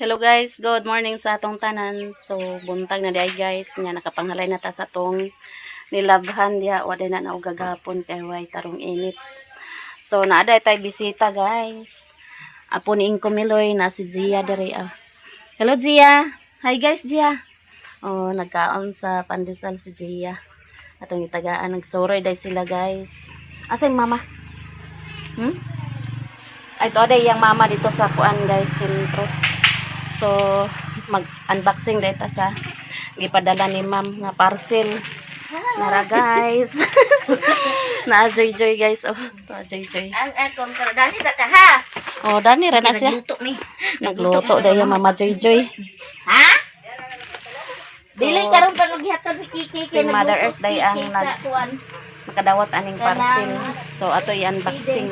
Hello guys, good morning sa atong tanan. So buntag na day guys, nga nakapanghalay na ta sa atong nilabhan diha wala na na gagapon kay way tarong init. So naada tay bisita guys. Apo ni Inko Miloy na si Zia diri ah. Hello Zia. Hi guys Zia. Oh, nagkaon sa pandesal si Zia. Atong itagaan nagsoroy day sila guys. Asa yung mama? Ay to day yang mama dito sa kuan guys, sentro. So, mag-unboxing dito sa gipadala ni ma'am nga parcel. Nara guys. Na joy guys. Oh, joy. Ang akong dani sa ka ha. Oh, dani ra na siya. Nagluto mi. Nagluto daw yung mama joy. Ha? So, Dili karon pa naghihatod ni Kiki si Mother Earth Day ang makadawat aning parcel. So, ato i-unboxing.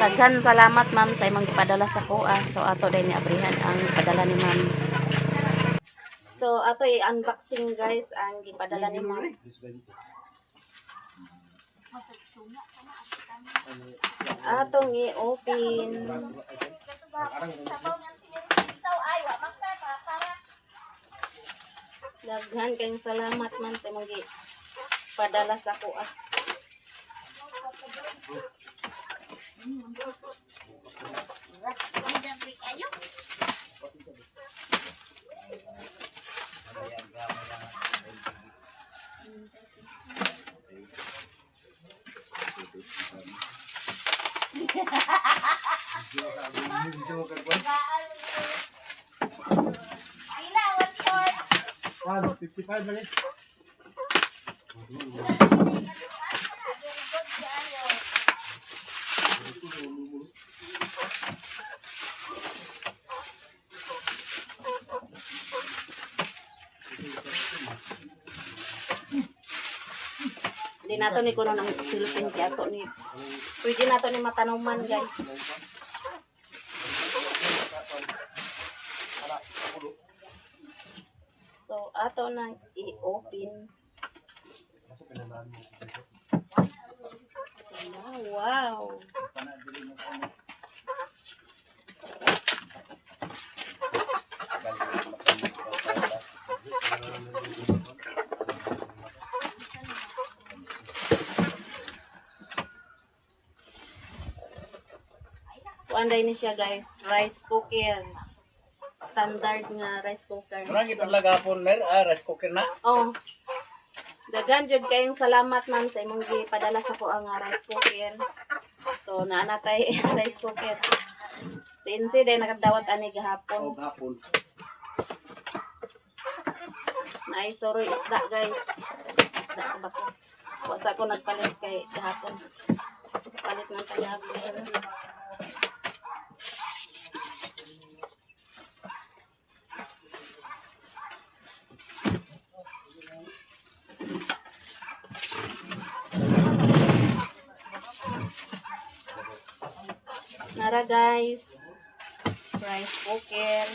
Daghan salamat ma'am sa imong gipadala sa kuha. So, ato din ni abrihan ang gipadala ni ma'am. So, ato i-unboxing guys ang gipadala ni ma'am. Atong i-open. Daghan kayong salamat man sa imong gipadala sa kuha. Ano, 55 lagi. Di nato ni kuno ng silupin kaya ato ni. Pwede nato ni matanuman guys. So ato nang i-open. Wow. Kuanday ni siya guys, rice cooker. Standard nga rice cooker. Murag italaga po rice cooker na. Oh. Daghan jud kayong salamat man sa imong gipadala sa ko ang rice cooker. So naa tay rice cooker. Si Insi day nakadawat ani gahapon. Gapon. Naay soroy isda guys. Isda sa bako. Wasa ko nagpalit kay gahapon. Palit ng tagahapon. Nara guys. Rice cooker.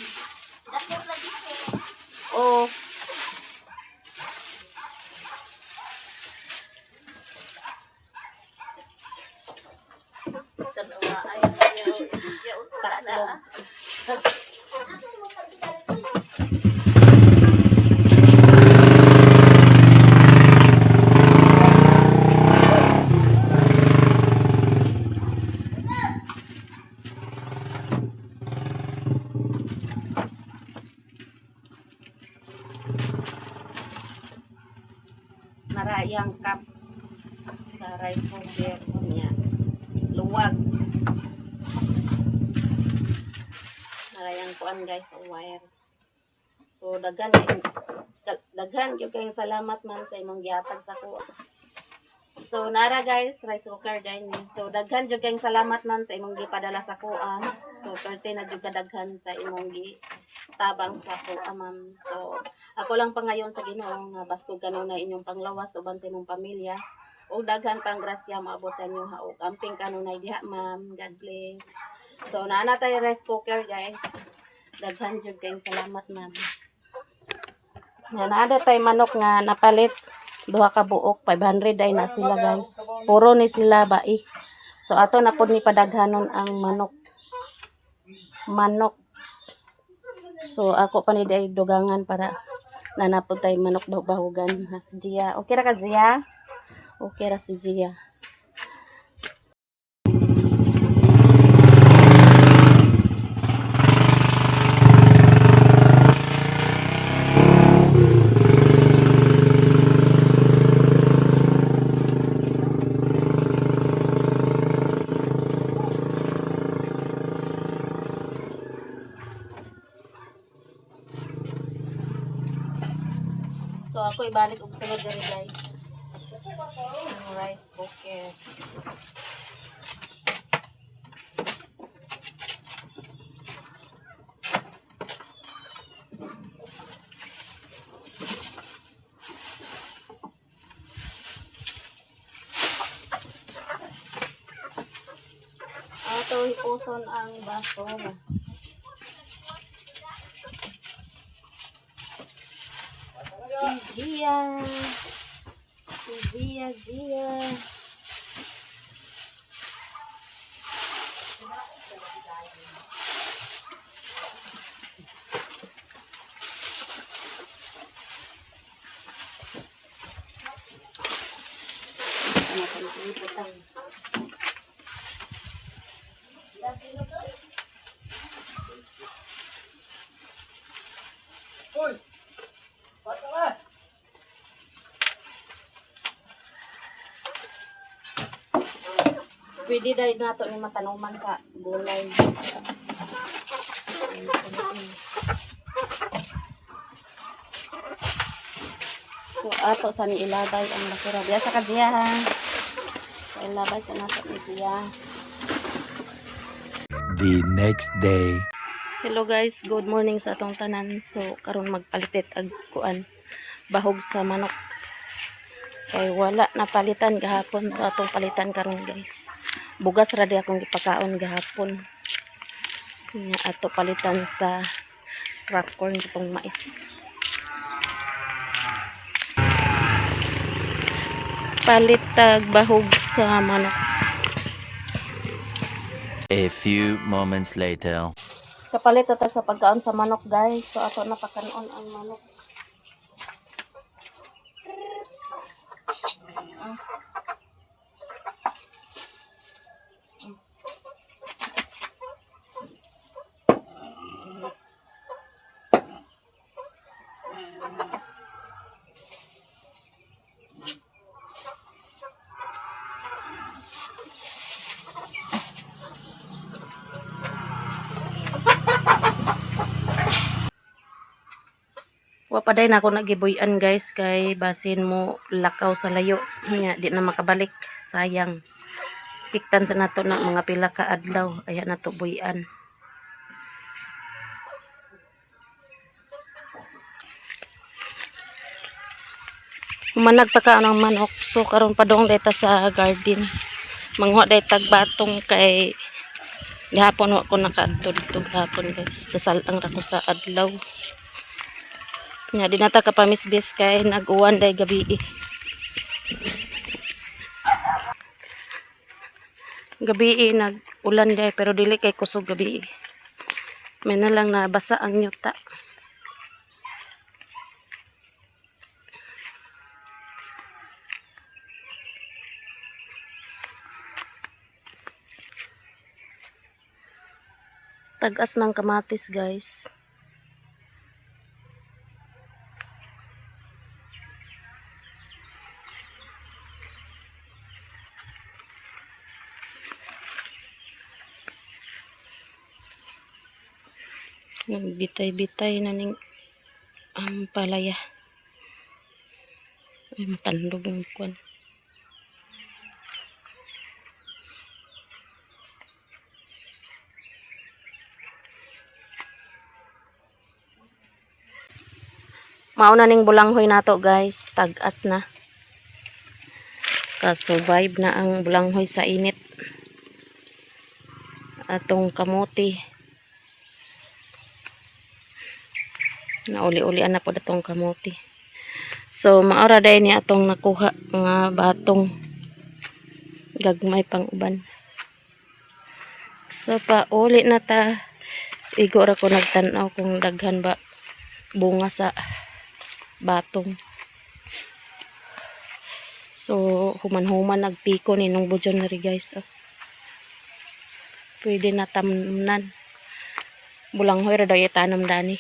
Oh. Tatlo. Narayang cup sa rice cooker niya. Luwag. Narayang kuan guys, wire. So daghan gyud kayong salamat man sa imong gihatag sa ko. So nara guys, rice cooker din. So daghan gyud kayong salamat man sa imong gipadala sa kuha. So perti na gyud kadaghan sa imong tabang sa kuha ma'am. So ako lang pa ngayon sa Ginoo nga baskog kanunay inyong panglawas uban sa imong pamilya. Og daghan pang grasya maabot sa inyo ha. Og amping kanunay diha ma'am. God bless. So naana tayo rice cooker guys. Daghan jud kayong salamat ma'am. Naada tay manok nga napalit. Duha ka buok 500 ay na sila guys. Puro ni sila bai. So ato na pod ni padaghanon ang manok. So ako pa ni day dugangan para nanapod tay manok bahugan ha si Gia. Okay ra ka Gia? Okay ra si Gia. So ako ibalik og sulod diri guys. Ang rice cooker. Ato ipuson ang basura. Si Gia. Si Gia, Gia. Ano pa nilipatan? Uy! Patalas! Pwede dahil nato ni matanuman sa gulay. So ato sa ni ilabay ang basura. Biasa ka Gia ha. So ilabay sa nato ni Gia. The next day. Hello guys, good morning sa atong tanan. So karon magpalitit ag kuan bahog sa manok. Kay wala na palitan gahapon, so atong palitan karon guys. Bugas ra di akong gipakaon gahapon. Nga ato palitan sa crack corn itong mais. Palitag bahog sa manok. A few moments later. Kapalit ata sa pagkaon sa manok guys. So ato na pakanon ang manok. Wapaday na ako nagibuyan guys kay basin mo lakaw sa layo. Nya di na makabalik. Sayang. Piktan sa nato na mga pila ka adlaw. Aya nato buyan. Humanag pa ka ng manok. So karon pa dong data sa garden. Mangwa day tagbatong kay gihapon wa ko nakaadto dito gihapon guys. Kasal ang ra ko sa adlaw. Nya di nata kapamisbis kay nag-uwan day gabi. Gabi nag-ulan day pero dili kay kusog gabi. May na lang nabasa ang yuta. Tagas ng kamatis guys. Nagbitay-bitay na ning palaya. Ay matandog yung kwan. Mauna ning bulanghoy nato guys, tagas na. Ka-survive na ang bulanghoy sa init. Atong kamote. Nauli-ulian na po datong kamote. So maura day ni atong nakuha nga batong gagmay pang uban. So pauli na ta. Igo ra ko nagtanaw kung daghan ba bunga sa batong. So, human-human nagpiko ni nung budyon na rin guys. Oh. Pwede na tamnan. Bulanghoy ra daw itanam dani.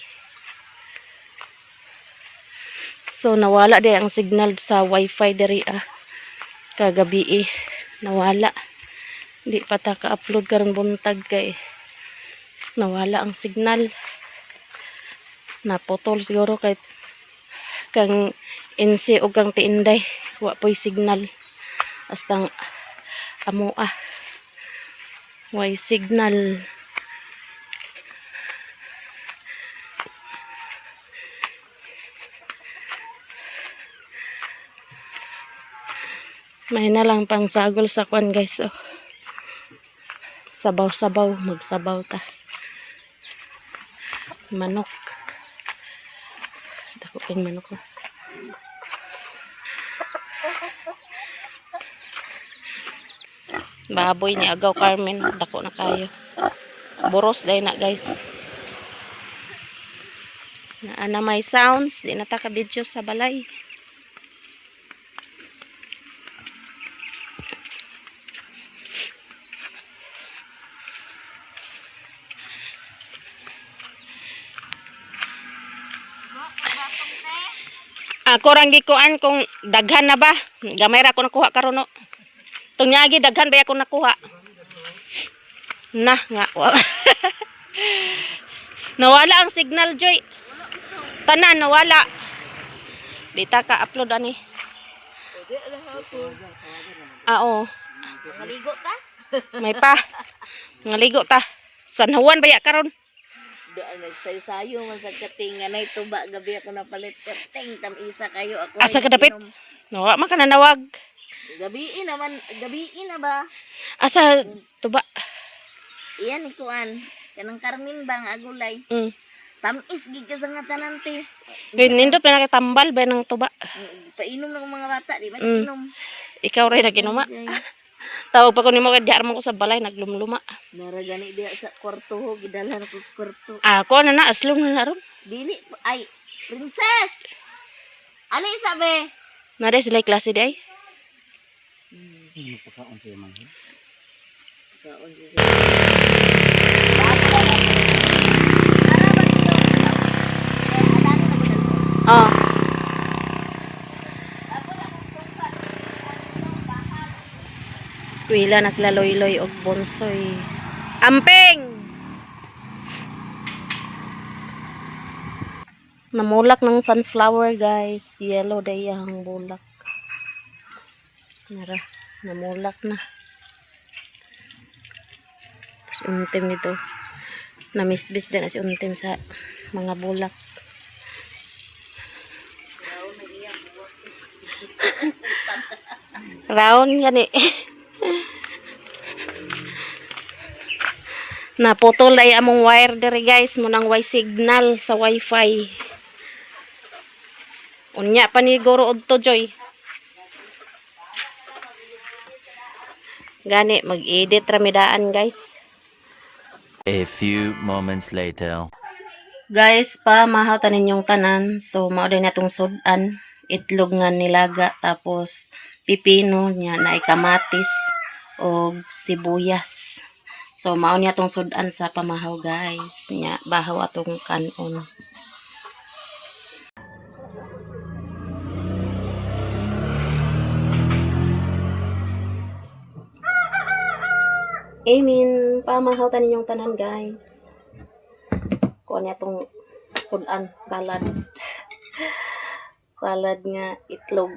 So, nawala din ang signal sa wifi dari kagabi nawala. Hindi pa ta ka-upload karon buntag kay nawala ang signal. Naputol siguro kay kang NC o kang tiinday. Wa po'y signal. Astang amoa. Way signal. May na lang pang sagol sa kwan guys. Oh. Sabaw-sabaw. Magsabaw ta. Manok. Dako kang manok ko. Baboy ni Agaw Carmen. Dako na kayo. Boros dahil na guys. Na may sounds. Di na ta ka-video sa balay. Ako rang gikuan kung daghan na ba. Gamay ra ko nakuha karon no. Tunyagi daghan ba ako nakuha. Nah nga. Nawala ang signal Joy. Tanan nawala. Di ta ka upload ani. Oo. Naligo ka? May pa. Ngaligo ta. Sanhuan ba ya karon? Doon nagsaysayo man sa katinga na ito ba gabi ako napalit kating tam isa kayo ako. Asa ay ka dapit? nag-inom. Nawa man ka nanawag. Gabi naman, gabi na ba? Asa tuba? Iyan ikuan. Kanang Carmen bang agulay. Tamis gid ka sa nga tanan ti. Nindot pa nakitambal ba ng tuba? Painom ng mga bata, di ba? Mm. Inom. Ikaw rin naginuma. Tawag pa ko ni mo kay diarman ko sa balay naglumluma. Naragani dia sa kwarto ho, gidala na ko sa kwarto. Ako na aslom na ron. Dili ay princess. Ali sabi. Nade sila klase di ay. Pagkaon siya man. Kaon siya. Oh. Eskwela na sila Loy-Loy og Bonsoy. Ampeng! Namulak ng sunflower guys. Yellow day ang bulak. Nara, namulak na. Tapos untim nito. Namisbis din na si untim sa mga bulak. Round gani. Naputol ay among wire diri guys, munang way signal sa wifi. Unya pa ni guro udto Joy. Gani mag-edit ramidaan guys. A few moments later. Guys, pa mahaw ta ninyong tanan. So mao din natong sudan, itlog nga nilaga tapos pipino nya na kamatis og sibuyas. So mao niya tong sudan sa pamahaw guys. Nya bahaw atong kanon. Amen. Pamahaw ta ninyong tanan guys. Kuha niya tong sudan salad. Salad nga itlog.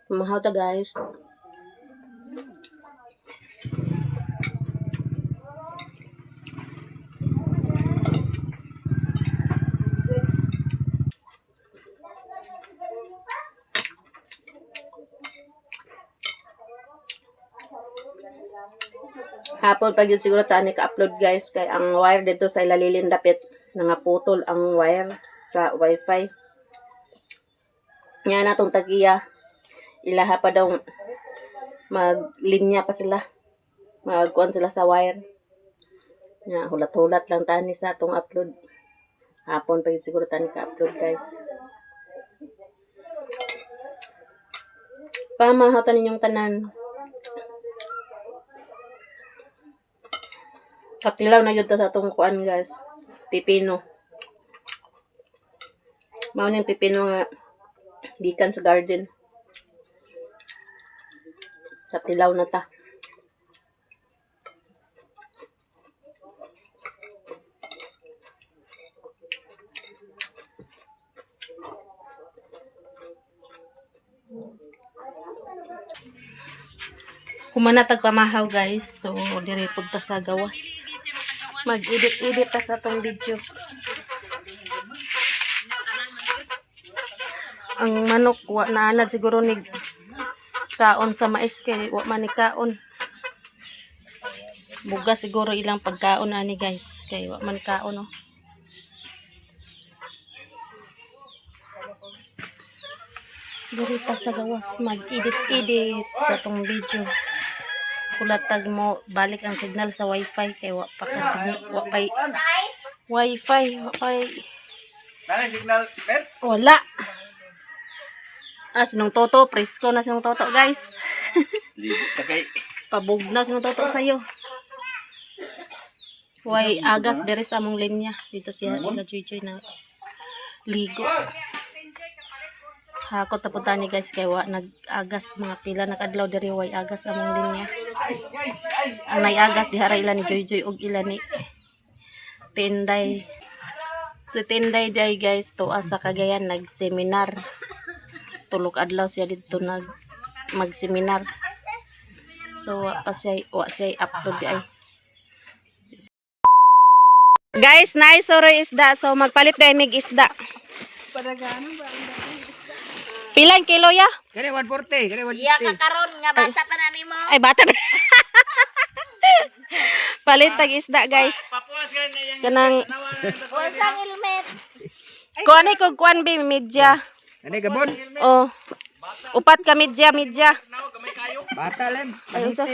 Pamahaw ta guys. Hapon pag yun siguro tani ka-upload guys. Kay ang wire dito sa ilalilin dapit. Nangaputol ang wire sa wifi. Nga na tong tagiya. Ilaha pa daw maglinya pa sila. Magkuhan sila sa wire. Nga, hulat-hulat lang tani sa atong upload. Hapon pa yun siguro tani ka-upload guys. Pamahatan ninyong tanan. Katilaw na yun sa atong kuan guys. Pipino. Maunin pipino nga gikan sa garden. Katilaw na ta. Humanatag pamahaw guys. So, dire punta sa gawas. Mag-edit-edit ta sa atong video. Ang manok, wa na anad siguro ni kaon sa mais kay wa man ni kaon. Buga siguro ilang pagkaon ani guys. Kay wa man kaon oh. Dire ta sa gawas. Mag-edit-edit sa atong video. Kulatag mo balik ang signal sa wifi kay wa pa kasi wifi Nana signal, Ben? wala. Sinong toto presko na sinong toto guys. Ligo ta kay. Pabugnaw sinong toto sayo. Way agas dere sa among linya dito siya ila Joy na ligo. Hakot na punta ni guys kay wa nag-agas mga pila nakadlaw dere way agas among linya. Ang naiagas dihara ila ni Joy og ila ni Tinday. Si Tinday day guys tuwa sa Cagayan nag-seminar. Tulog adlaw siya dito mag-seminar. So wa siya upload ay. Guys, nice sorry isda. So magpalit day mig isda. Pilang kilo ya? Kani 140, kani 160. Iya kakaron nga bata pa na nimo. Ay bata. Palit tag isda guys. Papuas ka na yang Kanang Wasang helmet. kuan ko kuan bi media. Ani gabon? Oh. Upat ka media. Bata lang. Ayun sa.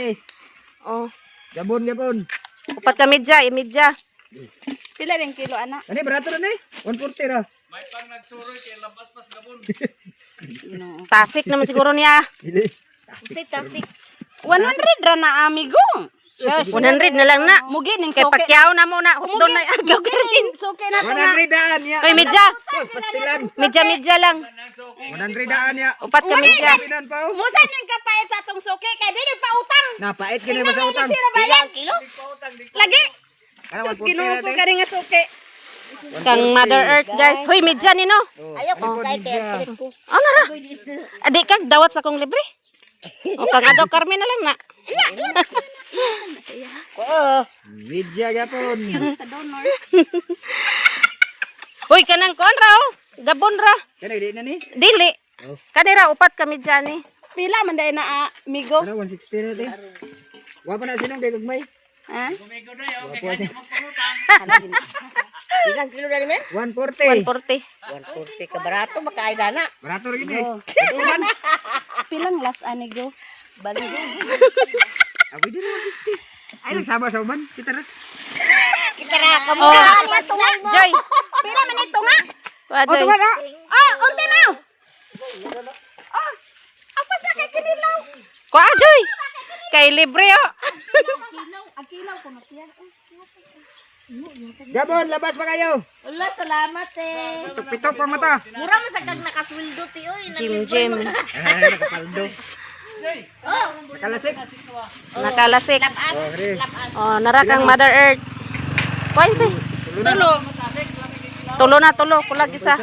Oh. Gabon. Upat ka media. Pila ring kilo anak? Ani barato na ni. 140 ra. Tasik naman siguro niya. Dili. Tasik. 100 ra na amigo. 100 na lang na. Mugi ning Kay soke. pakyaw na mo na. Hukdon na agaw ka rin. Soke na to 100 daan ya. Oy, media. Pastilan. Media lang. 100 daan ya. Upat ka media. Pinan pa. oh. Musa ning kapait sa tong soke kay dili pa utang. Napait kini ba sa utang? Ilang kilo? Lagi. Kana Sus 140 kinuha ra, ko te. kani nga soke. Kang Mother Earth guys. Hoy, media ni no. Ayaw ko kay te. Ano ra? Adik kag dawat sa kong libre. O kang agaw karmi na lang na. Media gyapon. Sa donors. Hoy, kanang kuan ra oh. Gabon ra. Kani di na ni. Dili. Oh. Kanira upat ka media ni. Pila man day na amigo? Kana 160 ra te. Wa pa na sinong kay gugmay. Ha? Ilang kilo na rin, 140. 140. 140 ka barato, makaila na. Barato ra gini. Pilang last anigo? Bali Ako di na 150. Ay nagsama sa uban. Kita ra. kita ra ka mo. Oh. Joy. Pila man ito nga? Wa Joy. Tunga na. Unti mo. Apa sa kay kinilaw? Kuha Joy. Kay libre oh. Ang kilaw ko na siya. Gabon, labas pa kayo. Wala, salamat eh. Pitok pang mata. Mura mo sa kag nakasweldo ti oy. Jim. Ay, nakapaldo. Nakalasik. Nakalasik. Oh, gre. Oh, nara kang Mother Earth. Kuha si. Tulo. Kulag isa.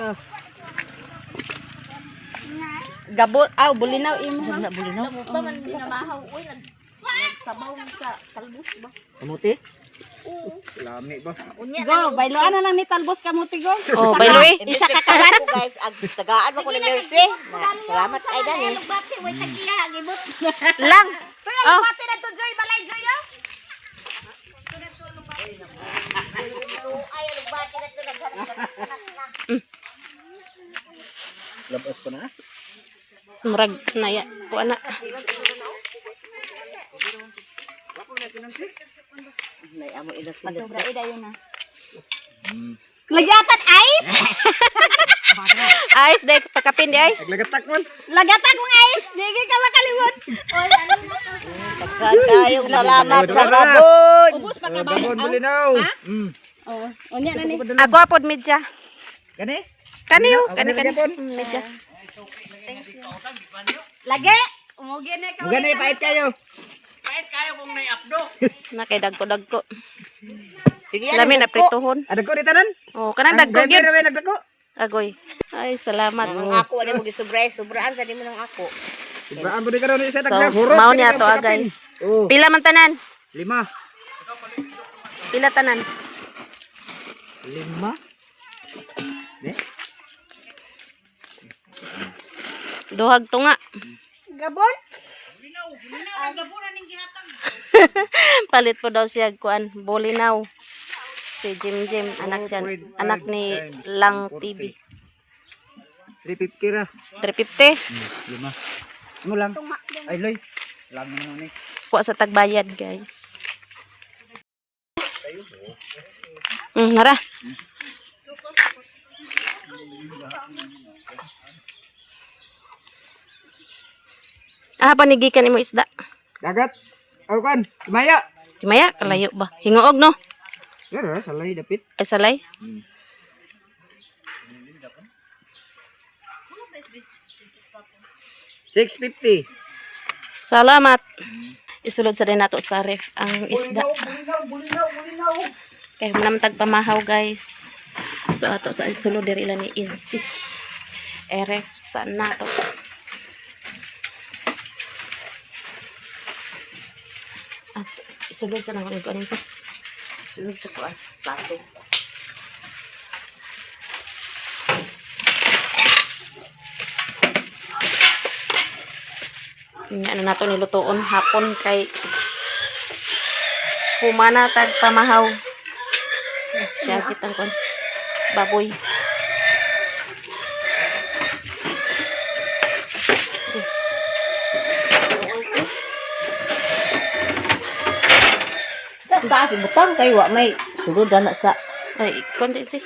Gabon. Bulinaw imo. Bulinaw. Pa man dinamahaw oy nagsabaw sa talbos ba? Kamuti? Lami ba? Unya Go, bailoan na lang ni talbos kamuti go. Oh, bayloy. Isa ka kagat ko guys, ag tagaan mo ko ni Mercy. Salamat kay Dani. bati way tagiya gibot. Lang. Pero bati na to Joy balay Joy. Labas ko na. Murag na ya. Kuan na. Nay amo ina Sobra ida yun na. Lagatan ice. Ice dek pakapin di ay. Naglagatak man. Lagatan kong ice. Digi ka makalimot. Kayong salamat sa gabon. Ubus pa ka Gabon bulinaw. Oh, unya na ni. Ako apod medya. Gani? Kaniyo, Gani gani. medya. Lagi. Umugi na ka. Gani pait kayo. Na kay dagko. Sige, Lami na prituhon. Ada ko ditanan. Oh, kanang dagko gyud. Gani nagdako. Agoy. Ay, salamat. ang ako ano mo sobraan sa di mo ng ako. Ibraan mo di karon isa So, daghurot. mao niya to guys. Oh, Pila man tanan? 5. Pila tanan? 5. Ne? Duhag to nga. Gabon? Palit po daw siya kuan, Bolinaw. Si Jim, anak siya, anak ni Lang TV. 350 ra. 350. 5. Mo lang. Ay loy. Lang naman ni. Kuha sa tagbayad, guys. Nara. Panigikan imo isda. Dagat. Aw kan, Maya. Maya, kalayo ba? Hingoog, no? Pero salay dapit. Ay, salay. $650. Salamat. Isulod sa din nato sa ref ang isda. Kaya naman tagpamahaw, guys. So, ato sa isulod diri ila ni Insi. Ref sa nato. Isulod sa nang ko sa. Sulod sa kuan. Plato. Ano nato nilutoon hapon kay pumana tag pamahaw. Siya kitang kon baboy. Taas butang kay wa may sulod na sa Ay, konti si.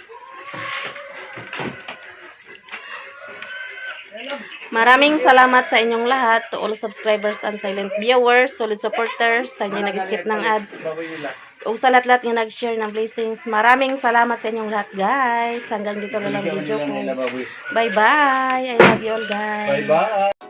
Maraming salamat sa inyong lahat, to all subscribers and silent viewers, solid supporters, sa inyo nag-skip ng ads. O sa lahat-lahat nga nag-share ng blessings. Maraming salamat sa inyong lahat, guys. Hanggang dito na lang video ko. Bye-bye. I love you all, guys. Bye-bye.